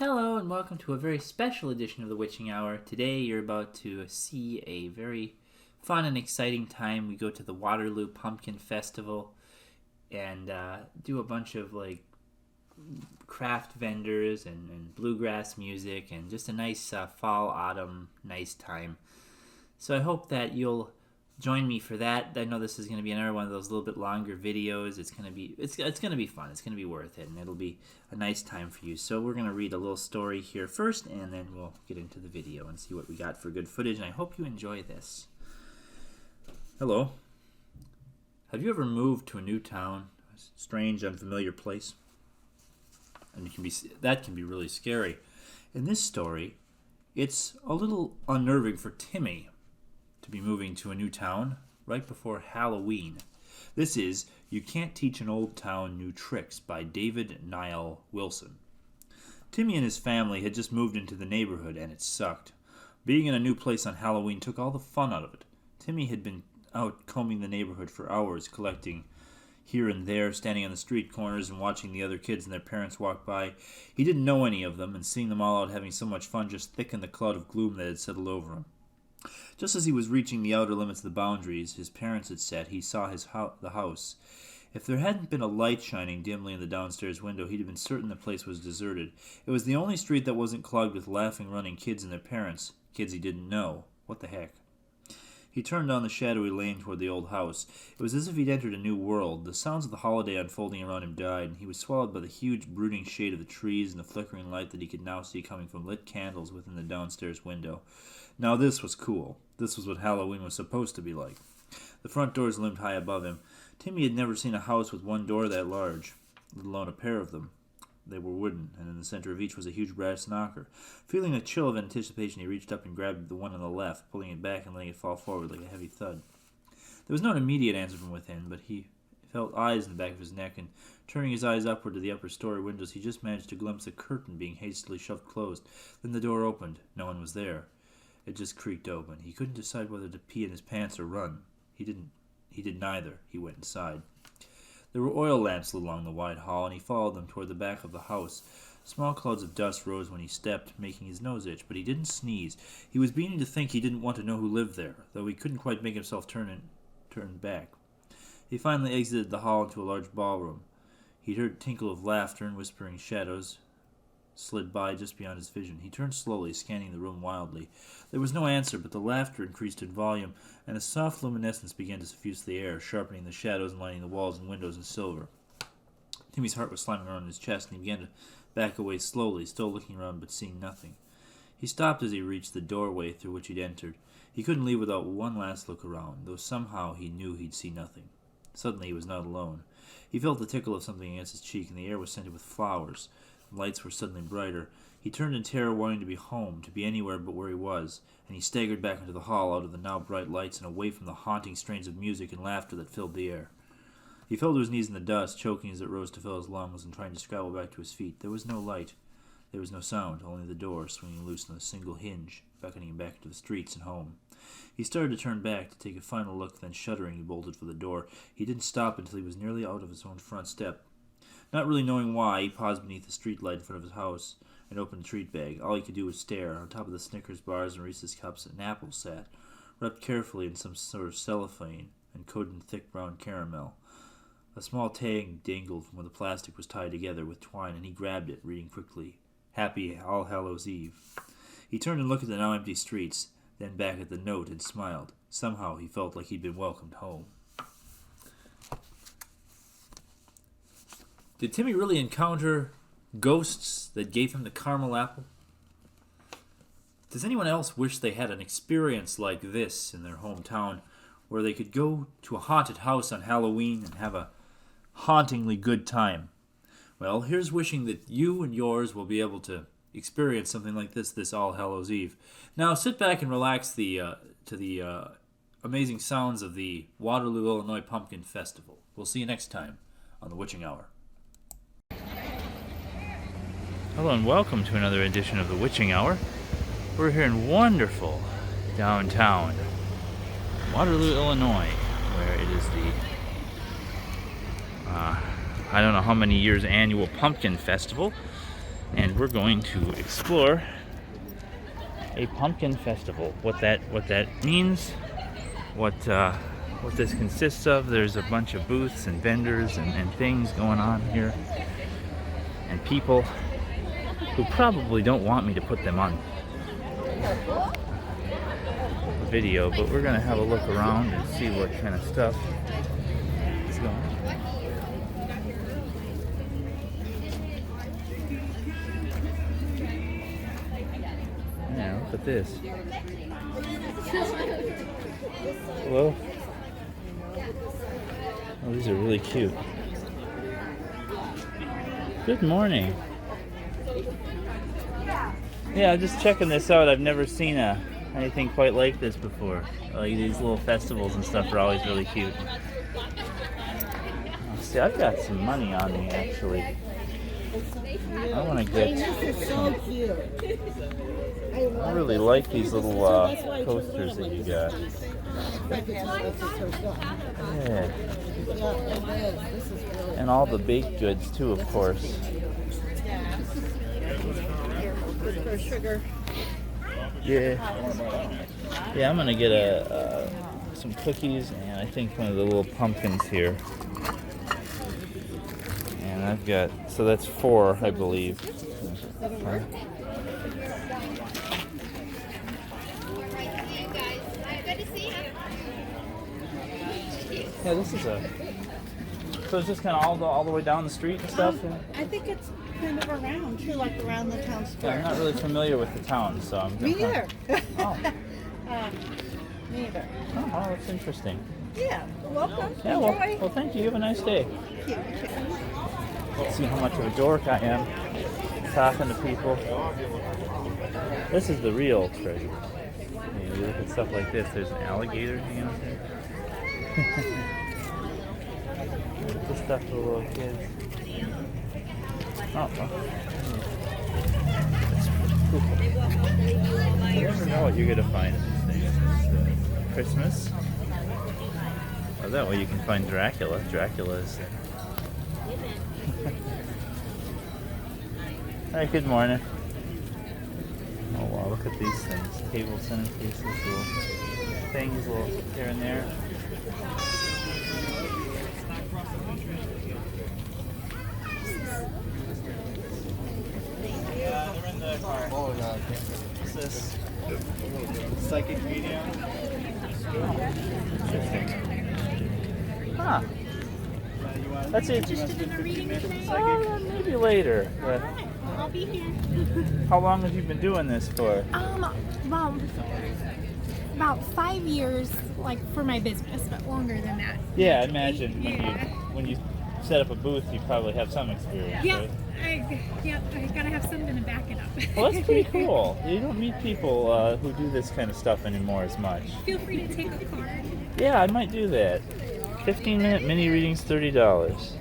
Hello and welcome to a very special edition of the Witching Hour. Today you're about to see a very fun and exciting time. We go to the Waterloo Pumpkin Festival and do a bunch of craft vendors and bluegrass music and just a nice fall, autumn, nice time. So I hope that you'll join me for that. I know this is going to be another one of those little bit longer videos. It's going to be fun. It's going to be worth it, and it'll be a nice time for you. So we're going to read a little story here first, and then we'll get into the video and see what we got for good footage. And I hope you enjoy this. Hello. Have you ever moved to a new town, a strange, unfamiliar place? And that can be really scary. In this story, it's a little unnerving for Timmy to be moving to a new town right before Halloween. This is You Can't Teach an Old Town New Tricks by David Niall Wilson. Timmy and his family had just moved into the neighborhood, and it sucked. Being in a new place on Halloween took all the fun out of it. Timmy had been out combing the neighborhood for hours, collecting here and there, standing on the street corners and watching the other kids and their parents walk by. He didn't know any of them, and seeing them all out having so much fun just thickened the cloud of gloom that had settled over him. Just as he was reaching the outer limits of the boundaries his parents had set, he saw the house. If there hadn't been a light shining dimly in the downstairs window, he'd have been certain the place was deserted. It was the only street that wasn't clogged with laughing, running kids and their parents, kids he didn't know. What the heck? He turned down the shadowy lane toward the old house. It was as if he'd entered a new world. The sounds of the holiday unfolding around him died, and he was swallowed by the huge brooding shade of the trees and the flickering light that he could now see coming from lit candles within the downstairs window. Now this was cool. This was what Halloween was supposed to be like. The front doors loomed high above him. Timmy had never seen a house with one door that large, let alone a pair of them. They were wooden, and in the center of each was a huge brass knocker. Feeling a chill of anticipation, he reached up and grabbed the one on the left, pulling it back and letting it fall forward like a heavy thud. There was no immediate answer from within, but he felt eyes in the back of his neck, and turning his eyes upward to the upper story windows, he just managed to glimpse a curtain being hastily shoved closed. Then the door opened. No one was there. It just creaked open. He couldn't decide whether to pee in his pants or run. He did neither. He went inside. There were oil lamps lit along the wide hall, and he followed them toward the back of the house. Small clouds of dust rose when he stepped, making his nose itch, but he didn't sneeze. He was beginning to think he didn't want to know who lived there, though he couldn't quite make himself turn back. He finally exited the hall into a large ballroom. He'd heard a tinkle of laughter, and whispering shadows slid by just beyond his vision. He turned slowly, scanning the room wildly. There was no answer, but the laughter increased in volume, and a soft luminescence began to suffuse the air, sharpening the shadows and lining the walls and windows in silver. Timmy's heart was slamming around his chest, and he began to back away slowly, still looking around but seeing nothing. He stopped as he reached the doorway through which he'd entered. He couldn't leave without one last look around, though somehow he knew he'd see nothing. Suddenly he was not alone. He felt the tickle of something against his cheek, and the air was scented with flowers. The lights were suddenly brighter. He turned in terror, wanting to be home, to be anywhere but where he was, and he staggered back into the hall, out of the now bright lights and away from the haunting strains of music and laughter that filled the air. He fell to his knees in the dust, choking as it rose to fill his lungs and trying to scrabble back to his feet. There was no light. There was no sound, only the door swinging loose on a single hinge, beckoning him back into the streets and home. He started to turn back to take a final look, then shuddering, he bolted for the door. He didn't stop until he was nearly out of his own front step. Not really knowing why, he paused beneath the street light in front of his house and opened the treat bag. All he could do was stare. On top of the Snickers bars and Reese's cups, an apple sat, wrapped carefully in some sort of cellophane and coated in thick brown caramel. A small tag dangled from where the plastic was tied together with twine, and he grabbed it, reading quickly, "Happy All Hallows Eve." He turned and looked at the now empty streets, then back at the note and smiled. Somehow he felt like he'd been welcomed home. Did Timmy really encounter ghosts that gave him the caramel apple? Does anyone else wish they had an experience like this in their hometown, where they could go to a haunted house on Halloween and have a hauntingly good time? Well, here's wishing that you and yours will be able to experience something like this All Hallows Eve. Now sit back and relax to the amazing sounds of the Waterloo, Illinois Pumpkin Festival. We'll see you next time on the Witching Hour. Hello and welcome to another edition of the Witching Hour. We're here in wonderful downtown Waterloo, Illinois, where it is the I don't know how many years annual pumpkin festival. And we're going to explore a pumpkin festival. What that means, what this consists of. There's a bunch of booths and vendors and things going on here, and people who probably don't want me to put them on video, but we're gonna have a look around and see what kind of stuff is going on. Yeah, look at this. Hello? Oh, these are really cute. Good morning. Yeah, I'm just checking this out. I've never seen anything quite like this before. Like these little festivals and stuff are always really cute. See, I've got some money on me actually. I want to get. This is so cute. I really like these little coasters that you got. Yeah. And all the baked goods too, of course. For sugar. Yeah. Yeah, I'm gonna get some cookies and I think one of the little pumpkins here. And I've got, so that's 4, I believe. Yeah, this is so it's just kind of all the way down the street and stuff? I think it's kind of around too, like around the town square. Yeah, I'm not really familiar with the town, so I'm Me neither. Oh. Neither. Oh, wow, that's interesting. Yeah, welcome. Yeah, Enjoy. well, thank you. You have a nice day. Thank you. Let's see how much of a dork I am talking to people. This is the real treasure. You look at stuff like this. There's an alligator hanging out there. This stuff for little kids. Oh, well. You never know what you're gonna find in these things. Christmas. Oh, that way you can find Dracula. Dracula's. Hi, good morning. Oh wow, look at these things. Table centerpieces, little things, little here and there. Yeah, they're in the car. Oh, God. What's this? Psychic medium. Interesting. Huh. That's it. Interested in a reading today? Oh, maybe later. But I'll be here. how long have you been doing this for? Well, about 5 years, like for my business, but longer than that. Yeah, I imagine Yeah. when you set up a booth, you probably have some experience. Yeah, Right? I gotta have something to back it up. Well, that's pretty cool. You don't meet people who do this kind of stuff anymore as much. Feel free to take a card. Yeah, I might do that. 15-minute mini readings, $30.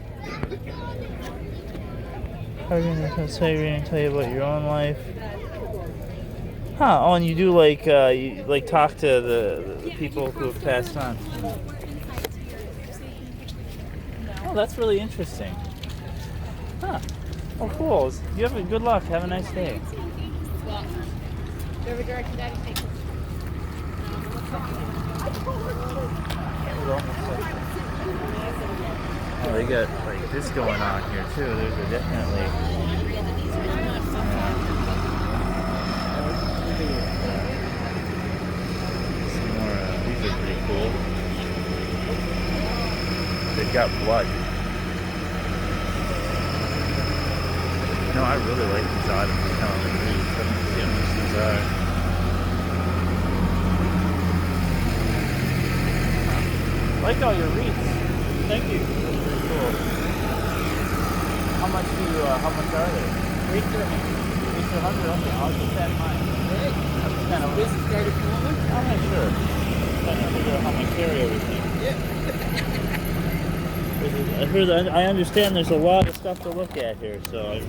How are you gonna say you're gonna tell you about your own life? Huh? Oh, and you do like you like talk to the people who have passed on. Oh, that's really interesting. Huh? Oh, cool. You have a good luck. Have a nice day. Whatever direction Daddy takes us. Oh, they got like this going on here too. There's a definitely. Some more. These are pretty cool. They've got blood. No, I really like these items. Kind of like these. Let me see how much these are. I like all your wreaths. Thank you. Very cool. How much are they? 100. Okay, I'll just send mine. Great. Kind of business card if you want one. I'm not sure. I'm trying to figure out how much carry everything. Yeah. I understand there's a lot of stuff to look at here, so I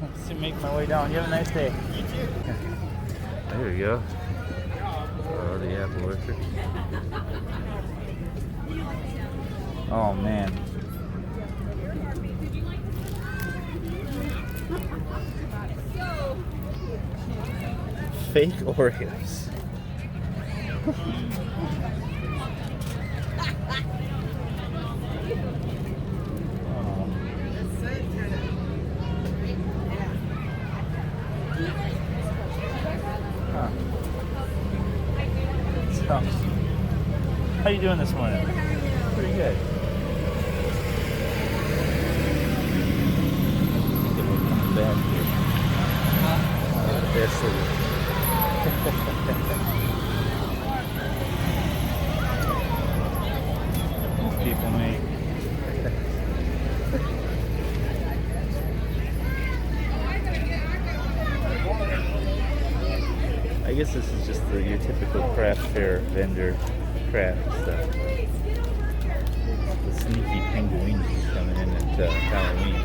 let's make my way down. You have a nice day. You too. There we go. Oh, the apple orchard. Oh man. fake Oreos. So, how you doing this morning? Pretty good. Back here. This is people make. I guess this is just your typical craft fair vendor craft stuff. The sneaky penguins coming in at Halloween.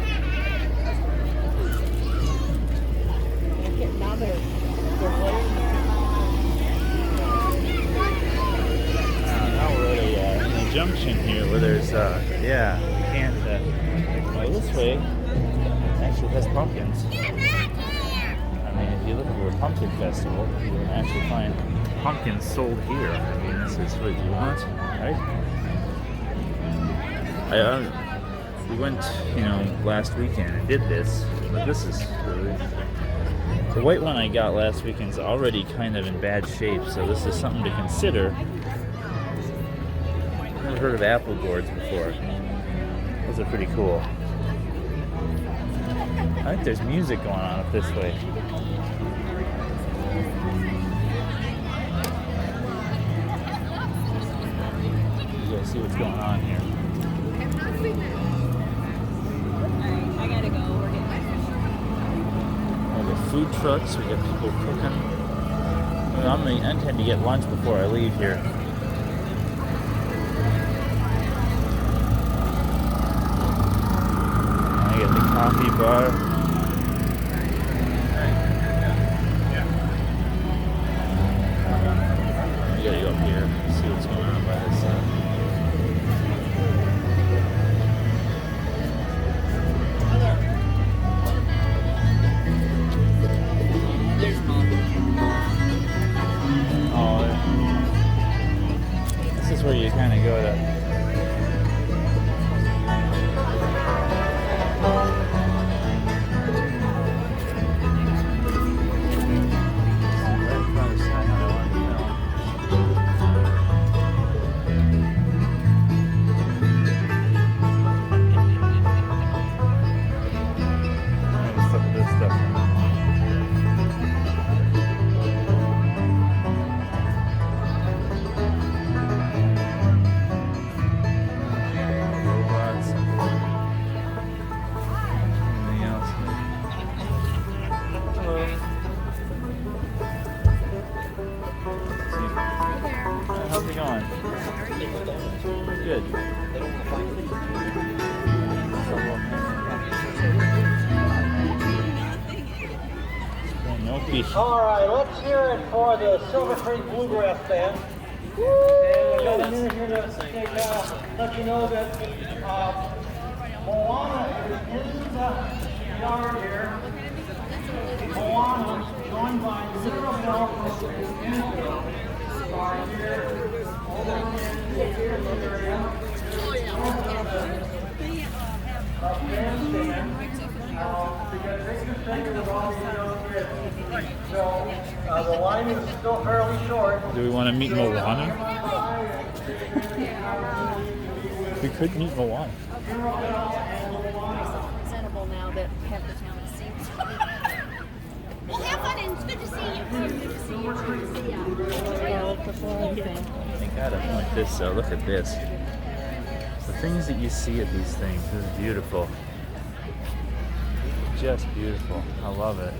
Now we're at in a junction here where there's, yeah, you can't, well, this way actually has pumpkins. I mean, if you look for a pumpkin festival, you will actually find pumpkins sold here. I mean, this is what you want, right? We went, last weekend and did this, but this is really... The white one I got last weekend's already kind of in bad shape, so this is something to consider. Never heard of apple gourds before. Those are pretty cool. I think there's music going on up this way. You guys see what's going on here. I gotta go. We're getting We got food trucks, we got people cooking. I intend to get lunch before I leave here. I got the coffee bar. We gotta go up here and see what's going on by this side. This is where you kind of go to. Let's look at this stuff. How's it going? Good. No fish. All right, let's hear it for the Silver Creek Bluegrass Band. And we got a minute here to let you know that Moana is in the yard here. Moana, joined by Mirabelle from Israel, are here over in this area. Bandstand. Because they just figured with all these young kids. So the line is still fairly short. Do we want to meet Moana? We could meet Moana. presentable now that half the town is seeing. Well, have fun and it's good to see you. Good to see you. I gotta point this out. Look at this. The things that you see at these things is beautiful. Just beautiful. I love it.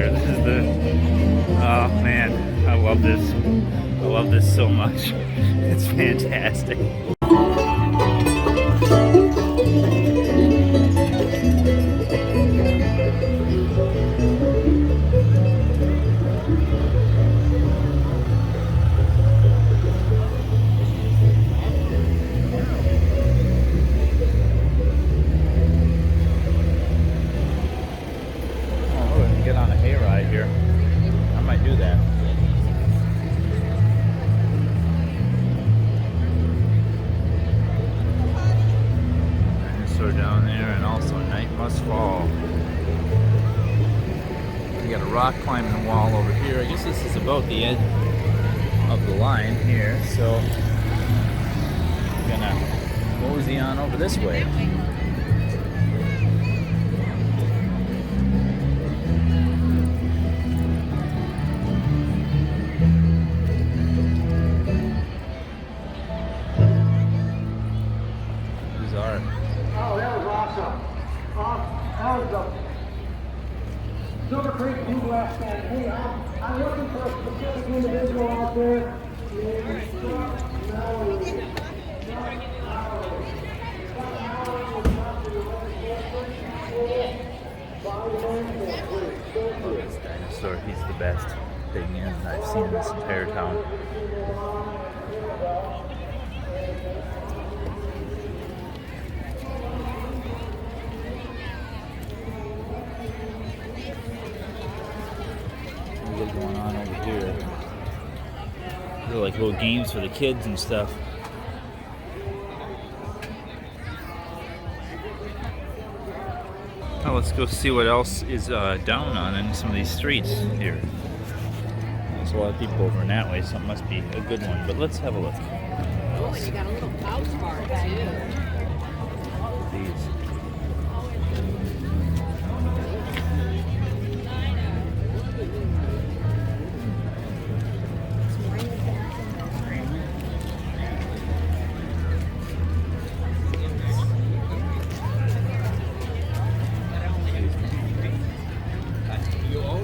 here. This is the, oh man, I love this. I love this so much. It's fantastic. Get on a hayride here. I might do that. Dinosaur down there, and also Night Must Fall. We got a rock climbing wall over here. I guess this is about the end of the line here, so I'm gonna mosey on over this way. Oh, that was awesome. That was the Silver Creek Bluegrass Band. Hey, I'm looking for a specific individual out there. This dinosaur, he's the best thing I've seen in this entire town. What's going on over here? They're like little games for the kids and stuff. Now let's go see what else is down on in some of these streets here. There's a lot of people over in that way, so it must be a good one. But let's have a look. Oh, and you got a little pouch bar too. These.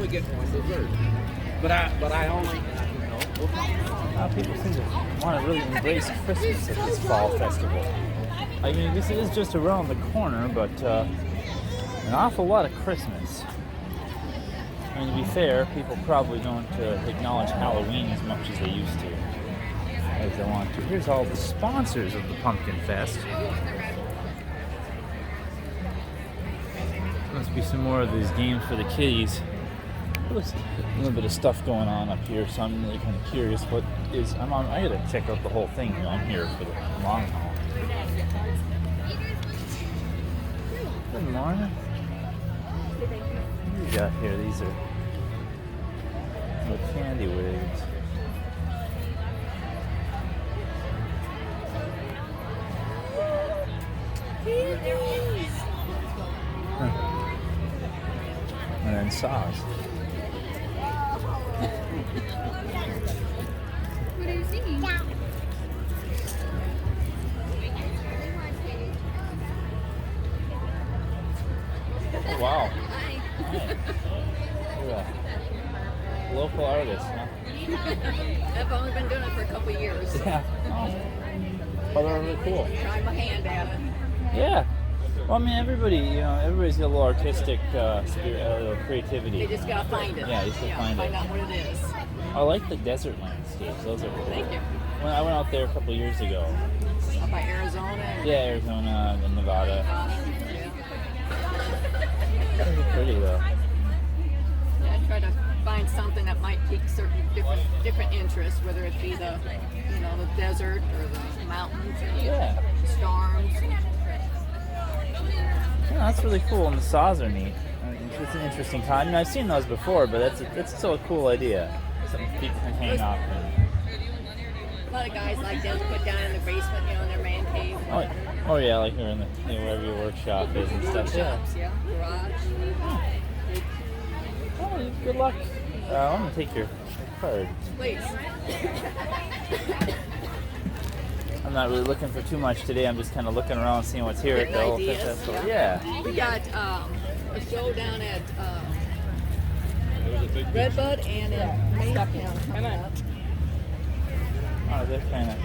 Get one dessert. But I only, People seem to want to really embrace Christmas at this fall festival. I mean, this is just around the corner, but an awful lot of Christmas. I mean, to be fair, people probably don't acknowledge Halloween as much as they used to, as they want to. Here's all the sponsors of the Pumpkin Fest. Must be some more of these games for the kiddies. There's a little bit of stuff going on up here, so I'm really kind of curious what is. I gotta check out the whole thing. I'm here for the long haul. Good morning. What do you got here? These are the candy wigs. And then saws. What are you singing? Oh, wow. Yeah. Local artist, huh? I've only been doing it for a couple of years. Yeah. Oh, they're really cool. Try my hand at it. Yeah. Well, I mean, everybody's got a little artistic spirit, a little creativity. You just gotta find it. Yeah, you just gotta find it. Find out what it is. I like the desert landscapes. Those are cool. Thank you. When I went out there a couple of years ago. Up by Arizona. Yeah, Arizona and Nevada. Yeah. Those are pretty though. Yeah, I try to find something that might pique certain different interests, whether it be the desert or the mountains or Yeah. the storms. Yeah, that's really cool, and the saws are neat. It's an interesting time. I mean, I've seen those before, but that's still a cool idea. Something people can hang off in. A lot of guys like that put down in the basement, in their man cave. Oh yeah, like you're in the wherever your workshop is and stuff. Yeah. Workshops, yeah, garage. Oh, good luck. I'm gonna take your card. Please. I'm not really looking for too much today. I'm just kind of looking around, seeing what's here at the whole festival. Yeah. We got a show down at Redbud and stuck down. Come on. Oh, they're kind of.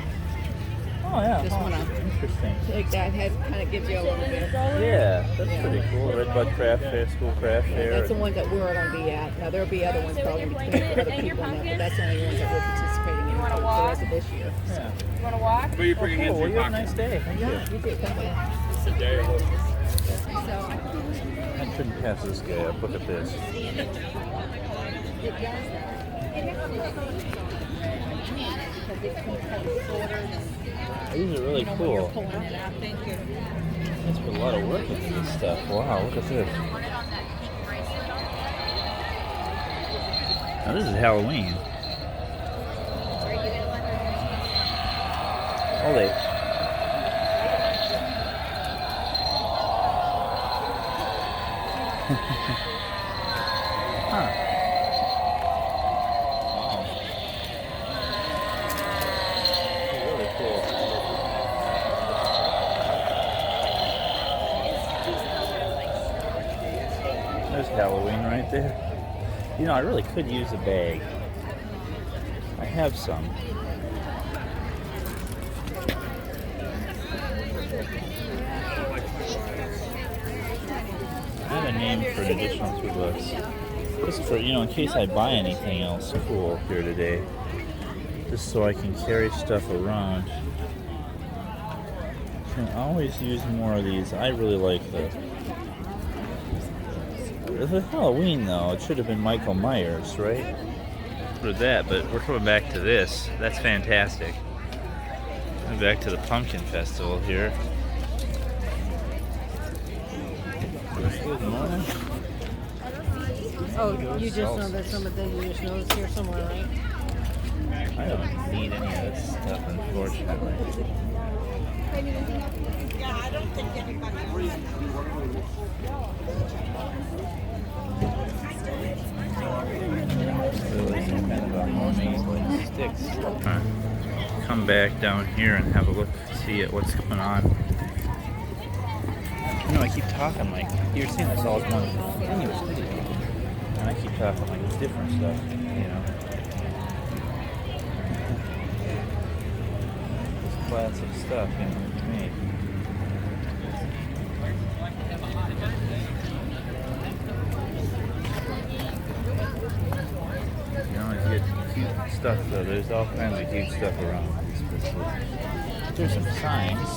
Oh yeah. Just wanna Interesting. take that head, kind of gives you a little bit. Yeah, that's pretty cool. Redbud Craft Fair, School Craft Fair. That's the ones that we're going to be at. Now there'll be other ones probably between other people in that, but that's the only ones that we're participating in for the rest of this year. Yeah. You want to walk? But you bring your Cool. hands Well, in you your have a pocket. nice day. Thank you. You do. Come on. It's a day. I couldn't pass this guy up. Look at this. These are really cool. That's put a lot of work into this stuff. Wow, look at this. Now this is Halloween. Hold it. Huh. Wow. Really cool. There's Halloween right there. You know, I really could use a bag. I have some. I have a name for an additional $2. Just for, you know, in case I buy anything else cool here today. Just so I can carry stuff around. Can always use more of these. I really like the Halloween though. It should have been Michael Myers, right? For that, but we're coming back to this. That's fantastic. Coming back to the Pumpkin Festival here. Good morning. Oh, you just know that some of them you just know it's here somewhere, right? I don't need any of this stuff, unfortunately. Yeah, I don't think anybody So these are kind of a homemade like sticks. Come back down here and have a look, see at what's going on. You know, I keep talking like you're seeing this all as one continuous video, and I keep talking like it's different stuff, you know. It's classic stuff, you know, it's made. You know, you get cute stuff though. There's all kinds of cute stuff around this festival. There's some signs.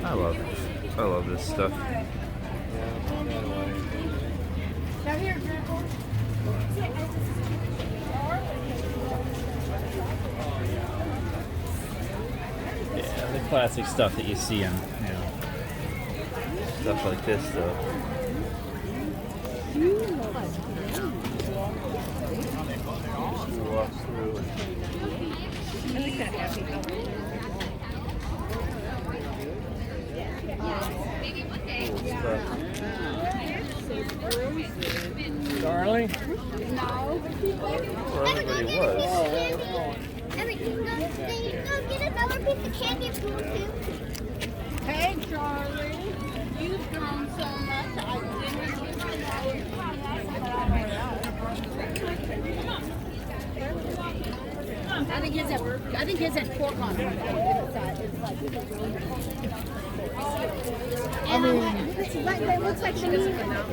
I love this stuff. Yeah, the classic stuff that you see in, you know, stuff like this though. She walks through. Darling? Where everybody was. And then you go get another piece of candy if you want to. Hey, Charlie. You've grown so much. I didn't I think his has pork on it. And it's like, it looks like she doesn't come out.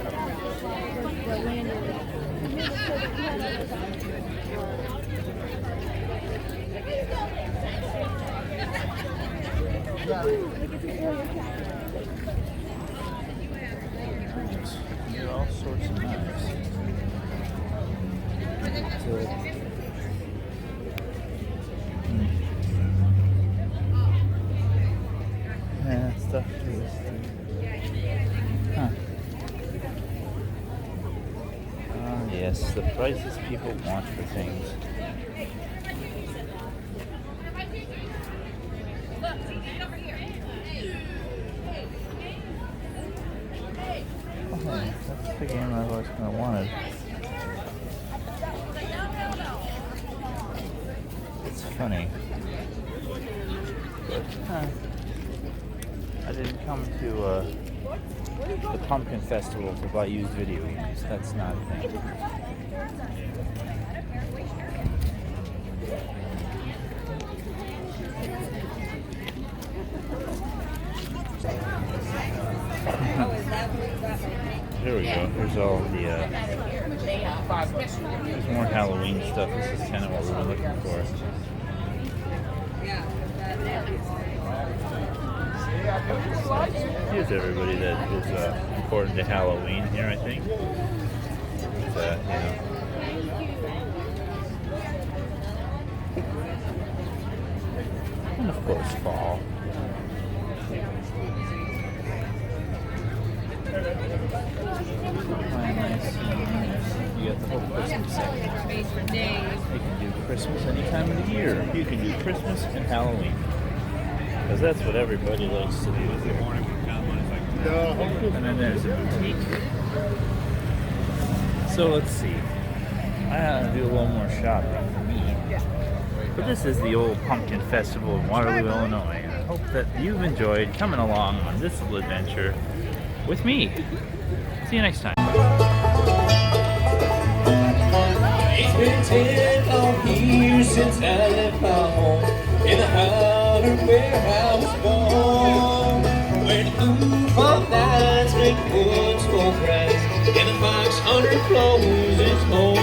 There are all sorts of knives. Yeah, stuff to this thing. Huh. Ah, yes, the prices people want for things. Oh, that's the game I was going to wanted. It's funny. But, didn't come to the Pumpkin Festival to buy used video games. That's not a thing. Here we go. Here's all the there's more Halloween stuff. This is kind of what we were looking for. Here's everybody that is important to Halloween here, I think. And of course, fall. You got the whole Christmas section. You can do Christmas any time of the year. You can do Christmas and Halloween. Because that's what everybody likes to do. And then there's a boutique. So let's see. I ought to do a little more shopping for me. But this is the old Pumpkin Festival in Waterloo, Illinois. And I hope that you've enjoyed coming along on this little adventure with me. See you next time. It's been 10 long years since I left my home in the holler where I was born, where the blue fall nights make woods full bright and the fox hunter flows its home.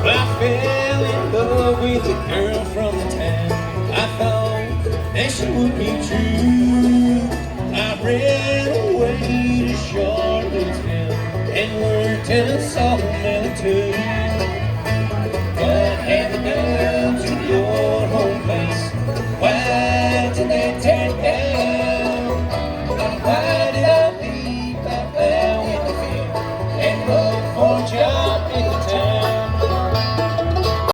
Well, I fell in love with a girl from the town. I thought that she would be true. I ran away to Charlottetown and worked in a sawmill too.